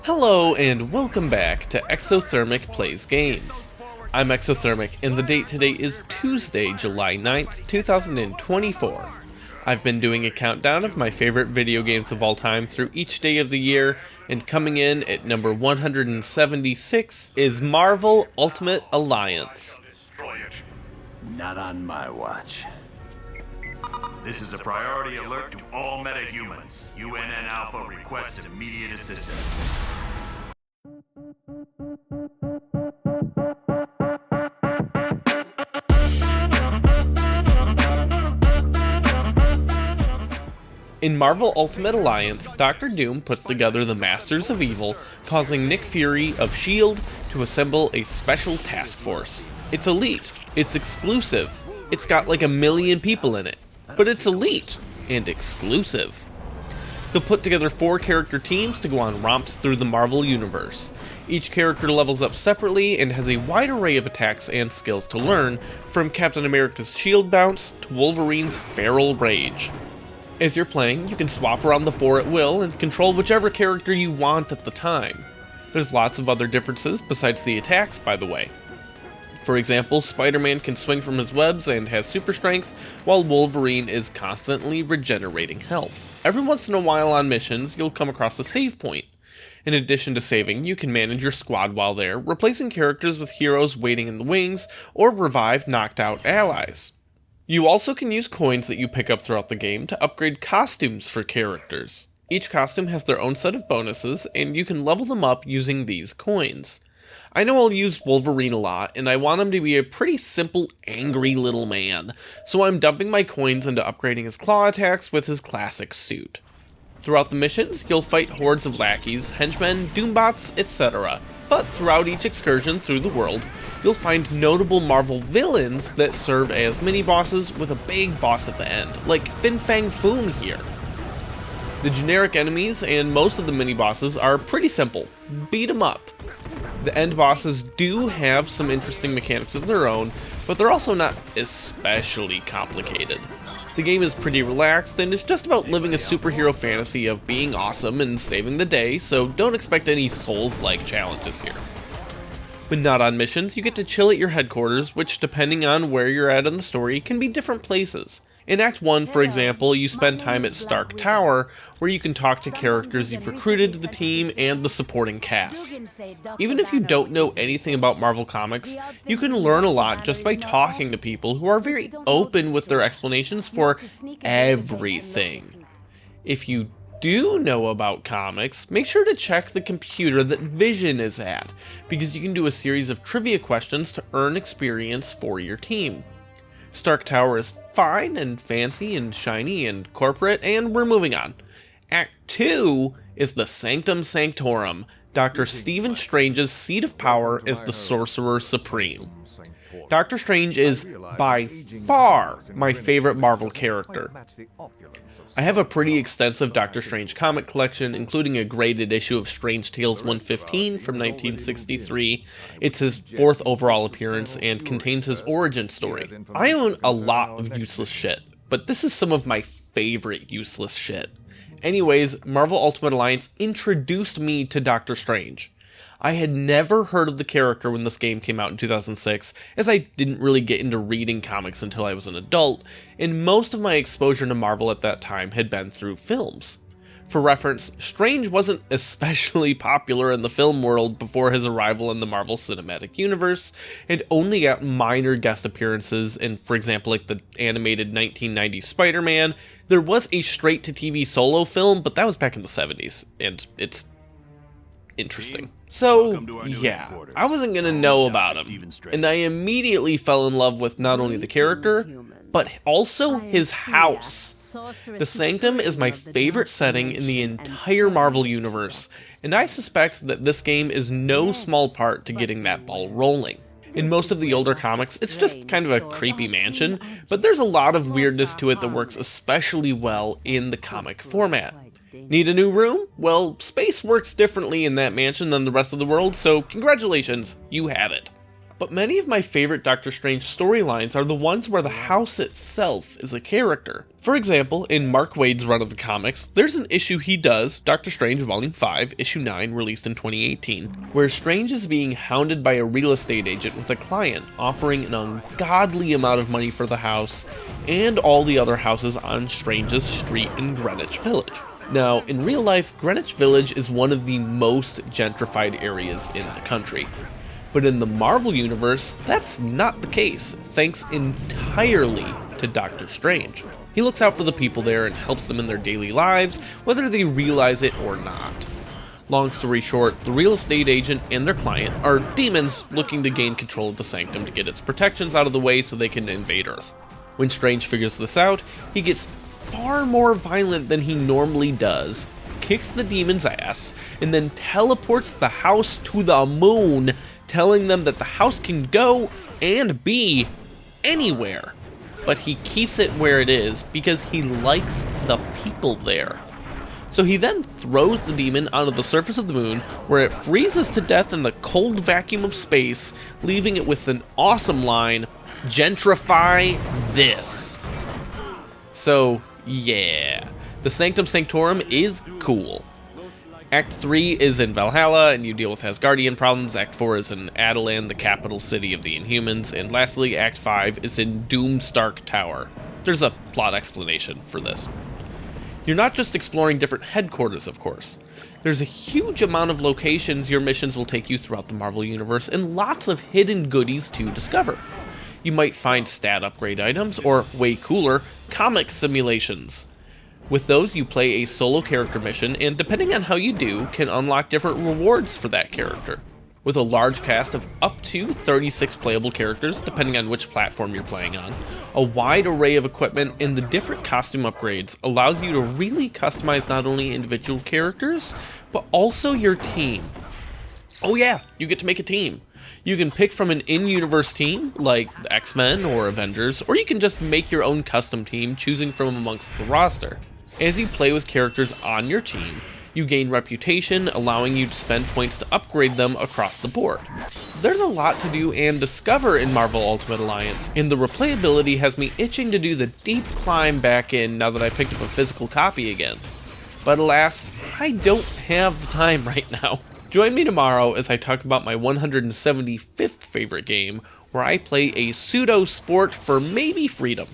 Hello and welcome back to Exothermic Plays Games. I'm Exothermic and the date today is Tuesday, July 9th, 2024. I've been doing a countdown of my favorite video games of all time through each day of the year, and coming in at number 176 is Marvel Ultimate Alliance. Not on my watch. This is a priority alert to all metahumans. UNN Alpha requests immediate assistance. In Marvel Ultimate Alliance, Dr. Doom puts together the Masters of Evil, causing Nick Fury of S.H.I.E.L.D. to assemble a special task force. It's elite, it's exclusive, it's got like 1 million people in it, but it's elite and exclusive. He'll put together 4 character teams to go on romps through the Marvel Universe. Each character levels up separately and has a wide array of attacks and skills to learn, from Captain America's shield bounce to Wolverine's feral rage. As you're playing, you can swap around the 4 at will and control whichever character you want at the time. There's lots of other differences besides the attacks, by the way. For example, Spider-Man can swing from his webs and has super strength, while Wolverine is constantly regenerating health. Every once in a while on missions, you'll come across a save point. In addition to saving, you can manage your squad while there, replacing characters with heroes waiting in the wings, or revive knocked out allies. You also can use coins that you pick up throughout the game to upgrade costumes for characters. Each costume has their own set of bonuses, and you can level them up using these coins. I know I'll use Wolverine a lot, and I want him to be a pretty simple, angry little man, so I'm dumping my coins into upgrading his claw attacks with his classic suit. Throughout the missions, you'll fight hordes of lackeys, henchmen, doombots, etc. But throughout each excursion through the world, you'll find notable Marvel villains that serve as mini-bosses with a big boss at the end, like Fin Fang Foom here. The generic enemies and most of the mini-bosses are pretty simple. Beat 'em up. The end bosses do have some interesting mechanics of their own, but they're also not especially complicated. The game is pretty relaxed and is just about living a superhero fantasy of being awesome and saving the day, so don't expect any Souls-like challenges here. When not on missions, you get to chill at your headquarters, which, depending on where you're at in the story, can be different places. In Act 1, for example, you spend time at Stark Tower, where you can talk to characters you've recruited to the team and the supporting cast. Even if you don't know anything about Marvel Comics, you can learn a lot just by talking to people who are very open with their explanations for everything. If you do know about comics, make sure to check the computer that Vision is at, because you can do a series of trivia questions to earn experience for your team. Stark Tower is fine and fancy and shiny and corporate, and we're moving on. Act 2 is the Sanctum Sanctorum, Dr. Stephen Strange's seat of power as the Sorcerer Supreme. Doctor Strange is, by far, my favorite Marvel character. I have a pretty extensive Doctor Strange comic collection, including a graded issue of Strange Tales 115 from 1963. It's his 4th overall appearance and contains his origin story. I own a lot of useless shit, but this is some of my favorite useless shit. Anyways, Marvel Ultimate Alliance introduced me to Doctor Strange. I had never heard of the character when this game came out in 2006, as I didn't really get into reading comics until I was an adult, and most of my exposure to Marvel at that time had been through films. For reference, Strange wasn't especially popular in the film world before his arrival in the Marvel Cinematic Universe, and only got minor guest appearances in, for example, like the animated 1990 Spider-Man. There was a straight-to-TV solo film, but that was back in the 70s, and it's interesting. So, yeah, I wasn't gonna know about him, and I immediately fell in love with not only the character, but also his house. The Sanctum is my favorite setting in the entire Marvel universe, and I suspect that this game is no small part to getting that ball rolling. In most of the older comics, it's just kind of a creepy mansion, but there's a lot of weirdness to it that works especially well in the comic format. Need a new room? Well, space works differently in that mansion than the rest of the world, so congratulations, you have it. But many of my favorite Doctor Strange storylines are the ones where the house itself is a character. For example, in Mark Waid's run of the comics, there's an issue he does, Doctor Strange Volume 5, Issue 9, released in 2018, where Strange is being hounded by a real estate agent with a client offering an ungodly amount of money for the house and all the other houses on Strange's street in Greenwich Village. Now, in real life, Greenwich Village is one of the most gentrified areas in the country. But in the Marvel Universe, that's not the case, thanks entirely to Doctor Strange. He looks out for the people there and helps them in their daily lives, whether they realize it or not. Long story short, the real estate agent and their client are demons looking to gain control of the Sanctum to get its protections out of the way so they can invade Earth. When Strange figures this out, he gets far more violent than he normally does, kicks the demon's ass, and then teleports the house to the moon, telling them that the house can go and be anywhere, but he keeps it where it is because he likes the people there. So he then throws the demon onto the surface of the moon, where it freezes to death in the cold vacuum of space, leaving it with an awesome line, "Gentrify this." So, yeah, the Sanctum Sanctorum is cool. Act 3 is in Valhalla, and you deal with Asgardian problems. Act 4 is in Adelan, the capital city of the Inhumans. And lastly, Act 5 is in Doomstark Tower. There's a plot explanation for this. You're not just exploring different headquarters, of course. There's a huge amount of locations your missions will take you throughout the Marvel Universe, and lots of hidden goodies to discover. You might find stat upgrade items, or way cooler, comic simulations. With those, you play a solo character mission, and depending on how you do, can unlock different rewards for that character. With a large cast of up to 36 playable characters, depending on which platform you're playing on, a wide array of equipment, and the different costume upgrades allows you to really customize not only individual characters, but also your team. Oh yeah, you get to make a team. You can pick from an in-universe team, like the X-Men or Avengers, or you can just make your own custom team, choosing from amongst the roster. As you play with characters on your team, you gain reputation, allowing you to spend points to upgrade them across the board. There's a lot to do and discover in Marvel Ultimate Alliance, and the replayability has me itching to do the deep climb back in now that I picked up a physical copy again. But alas, I don't have the time right now. Join me tomorrow as I talk about my 175th favorite game, where I play a pseudo-sport for maybe freedom.